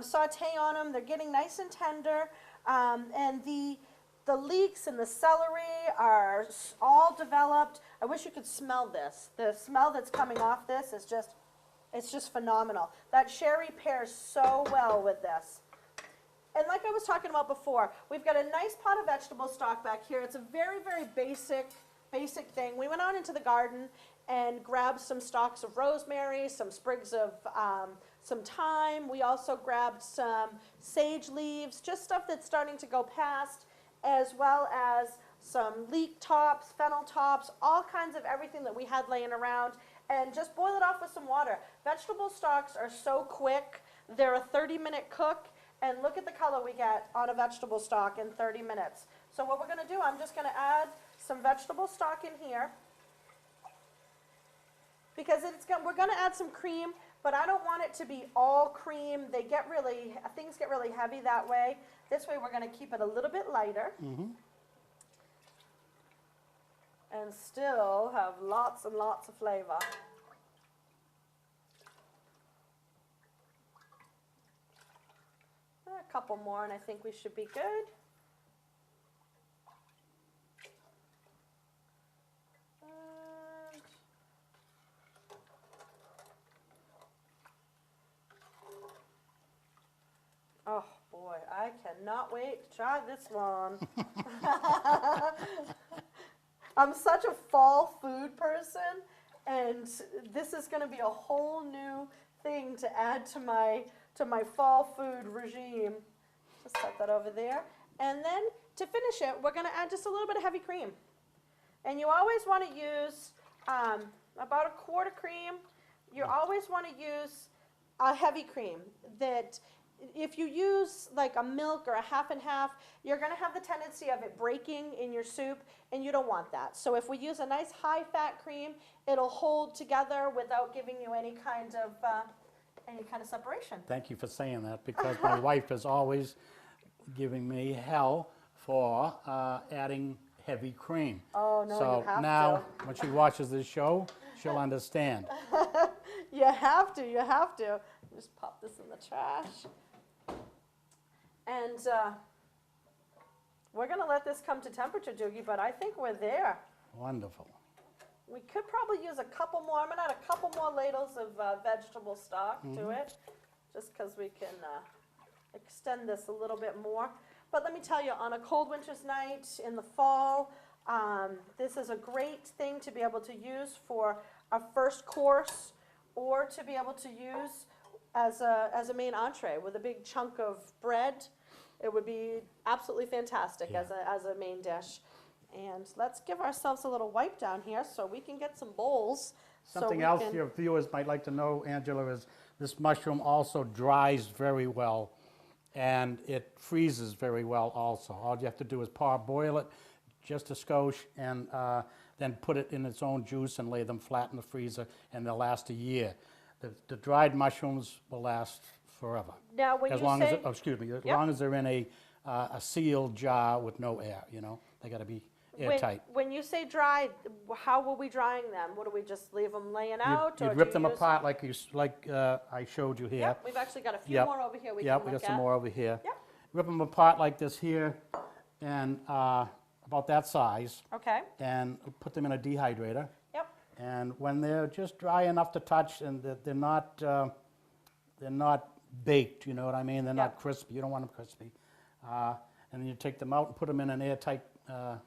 saute on them. They're getting nice and tender. And the leeks and the celery are all developed. I wish you could smell this. The smell that's coming off this is just, it's just phenomenal. That sherry pairs so well with this. And like I was talking about before, we've got a nice pot of vegetable stock back here. It's a very, very basic thing. We went out into the garden and grabbed some stalks of rosemary, some sprigs of some thyme. We also grabbed some sage leaves, just stuff that's starting to go past, as well as some leek tops, fennel tops, all kinds of everything that we had laying around, and just boil it off with some water. Vegetable stocks are so quick. They're a 30-minute cook, and look at the color we get on a vegetable stock in 30 minutes. So what we're going to do, I'm just going to add some vegetable stock in here, because we're going to add some cream, but I don't want it to be all cream. Things get really heavy that way. This way we're going to keep it a little bit lighter. And still have lots and lots of flavor. A couple more and I think we should be good. Oh boy, I cannot wait to try this one. I'm such a fall food person, and this is going to be a whole new thing to add to my fall food regime. Just set that over there. And then to finish it, we're going to add just a little bit of heavy cream. And you always want to use about a quart of cream. You always want to use a heavy cream. That if you use like a milk or a half and half, you're going to have the tendency of it breaking in your soup, and you don't want that. So if we use a nice high-fat cream, it'll hold together without giving you any kind of separation. Thank you for saying that, because my wife is always giving me hell for adding heavy cream. Oh, no, so you have now, when she watches this show, she'll understand. You have to, you have to. Just pop this in the trash. And we're going to let this come to temperature, Doogie, but I think we're there. Wonderful. We could probably use a couple more. I'm going to add a couple more ladles of vegetable stock to it, just because we can extend this a little bit more. But let me tell you, on a cold winter's night in the fall, this is a great thing to be able to use for a first course, or to be able to use as a main entree with a big chunk of bread. It would be absolutely fantastic as a main dish. And let's give ourselves a little wipe down here so we can get some bowls. Something else your viewers might like to know, Angela, is this mushroom also dries very well, and it freezes very well also. All you have to do is parboil it just a skosh, and then put it in its own juice and lay them flat in the freezer, and they'll last a year. The dried mushrooms will last forever. Now, when as you long say, as as long as they're in a sealed jar with no air, they got to be airtight. when you say dried, how will we drying them? What do we just leave them laying out? You'd rip them apart like I showed you here. Yep, we've actually got a few more over here. We got some more over here. Yep. Rip them apart like this here, and about that size. Okay. And put them in a dehydrator. Yep. And when they're just dry enough to touch, and they're not baked, you know what I mean? They're not crispy. You don't want them crispy. And then you take them out and put them in an airtight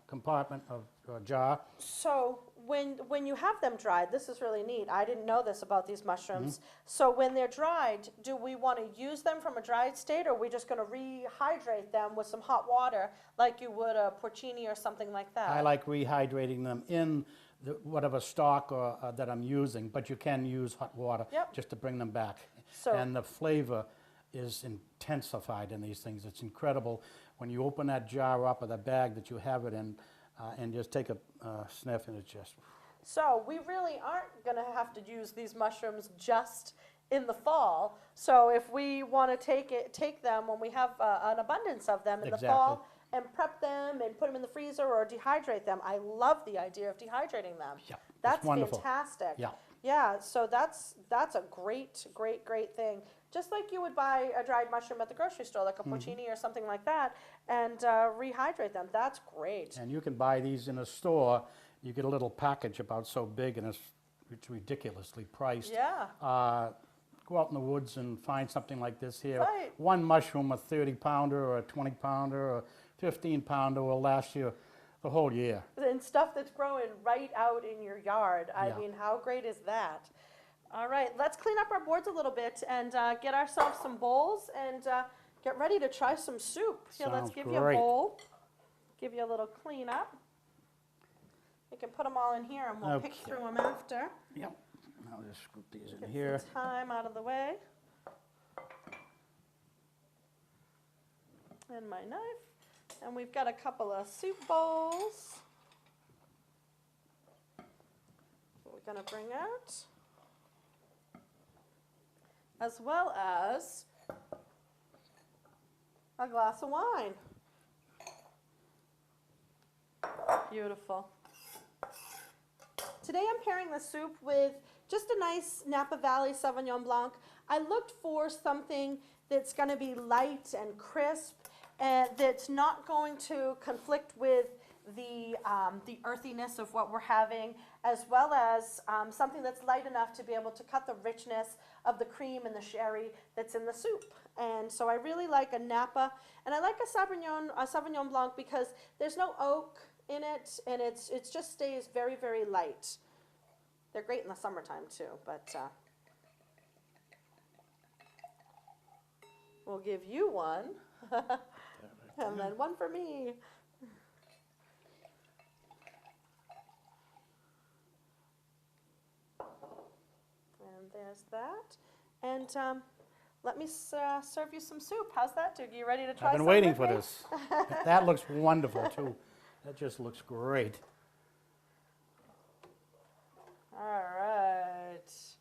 compartment or jar. So when you have them dried, this is really neat. I didn't know this about these mushrooms. So when they're dried, do we want to use them from a dried state, or are we just going to rehydrate them with some hot water like you would a porcini or something like that? I like rehydrating them in whatever stock that I'm using, but you can use hot water just to bring them back. And the flavor is intensified in these things. It's incredible when you open that jar up or the bag that you have it in, and just take a sniff, and it's just... So we really aren't going to have to use these mushrooms just in the fall. So if we want to take them when we have an abundance of them in the fall, and prep them and put them in the freezer or dehydrate them. I love the idea of dehydrating them. Yeah, that's wonderful. Fantastic. Yeah. Yeah, so that's a great thing just like you would buy a dried mushroom at the grocery store, like a porcini or something like that, and rehydrate them. That's great. And you can buy these in a store. You get a little package about so big, and it's ridiculously priced. Yeah. Go out in the woods and find something like this here. Right. One mushroom, a 30-pounder or a 20-pounder or a 15-pounder will last you the whole year. And stuff that's growing right out in your yard. I Yeah. mean, how great is that? All right, let's clean up our boards a little bit and get ourselves some bowls and get ready to try some soup. Here, let's Sounds give you a great. bowl. Give you a little clean up. You can put them all in here and we'll pick Okay. through them after. Yep. I'll just scoop these in Get here. some thyme out of the way. And my knife. And we've got a couple of soup bowls. We're going to bring out. As well as a glass of wine. Beautiful. Today I'm pairing the soup with just a nice Napa Valley Sauvignon Blanc. I looked for something that's going to be light and crisp and that's not going to conflict with the earthiness of what we're having, as well as something that's light enough to be able to cut the richness of the cream and the sherry that's in the soup. And so I really like a Napa, and I like a Sauvignon Blanc because there's no oak in it, and it just stays very, very light. They're great in the summertime too, but we'll give you one, and then one for me. And there's that. And let me serve you some soup. How's that, Duke? You ready to try I've been some waiting with for me? this. That looks wonderful, too. That just looks great. All right. It's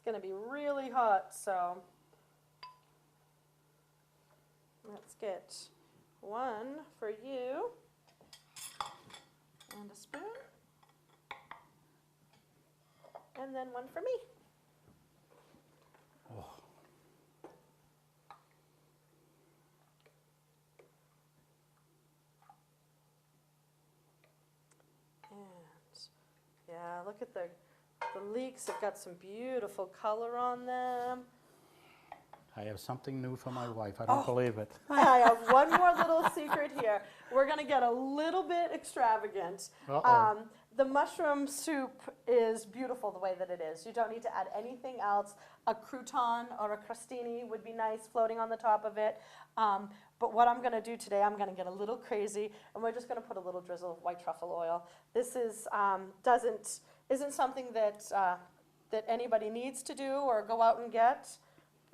going to be really hot, so let's get one for you and a spoon, and then one for me. Oh. And yeah, look at the leeks have got some beautiful color on them. I have something new for my wife. I don't believe it. I have one more little secret here. We're going to get a little bit extravagant. Uh-oh. The mushroom soup is beautiful the way that it is. You don't need to add anything else. A crouton or a crostini would be nice floating on the top of it. But what I'm going to do today, I'm going to get a little crazy, and we're just going to put a little drizzle of white truffle oil. This is isn't something that that anybody needs to do or go out and get.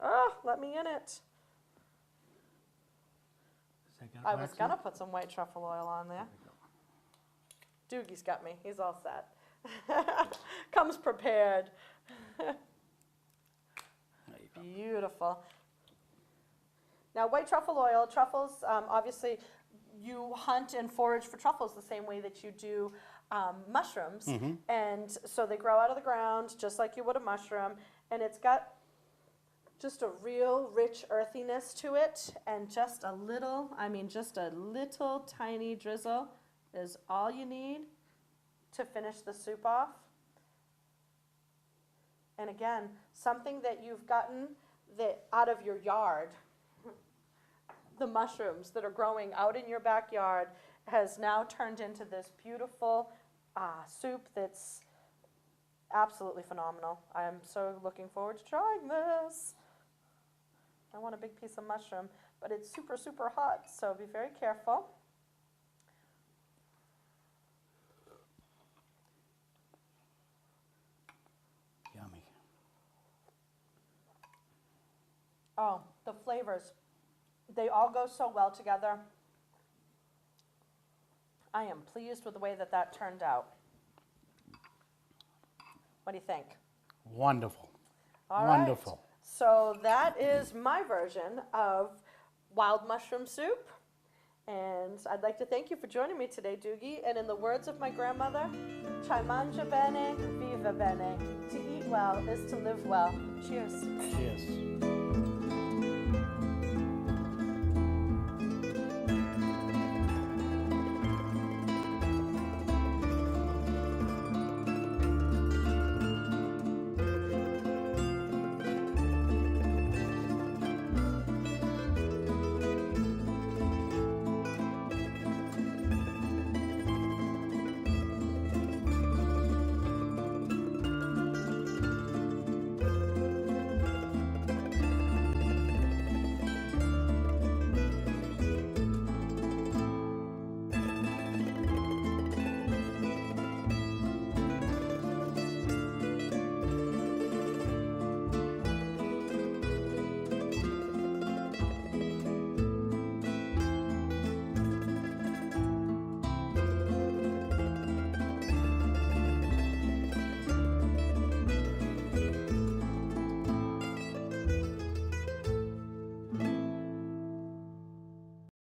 Oh, let me in it. I was going to put some white truffle oil on there. Doogie's got me. He's all set. Comes prepared. Beautiful. Now, white truffle oil, truffles, obviously, you hunt and forage for truffles the same way that you do mushrooms. Mm-hmm. And so they grow out of the ground just like you would a mushroom. And it's got just a real rich earthiness to it. And just a little tiny drizzle is all you need to finish the soup off. And again, something that you've gotten out of your yard, the mushrooms that are growing out in your backyard, has now turned into this beautiful soup that's absolutely phenomenal. I am so looking forward to trying this. I want a big piece of mushroom, but it's super, super hot, so be very careful. Yummy. Oh, the flavors. They all go so well together. I am pleased with the way that that turned out. What do you think? Wonderful. All right. Wonderful. So that is my version of wild mushroom soup. And I'd like to thank you for joining me today, Doogie. And in the words of my grandmother, Chai mangia bene, viva viva bene. To eat well is to live well. Cheers. Cheers.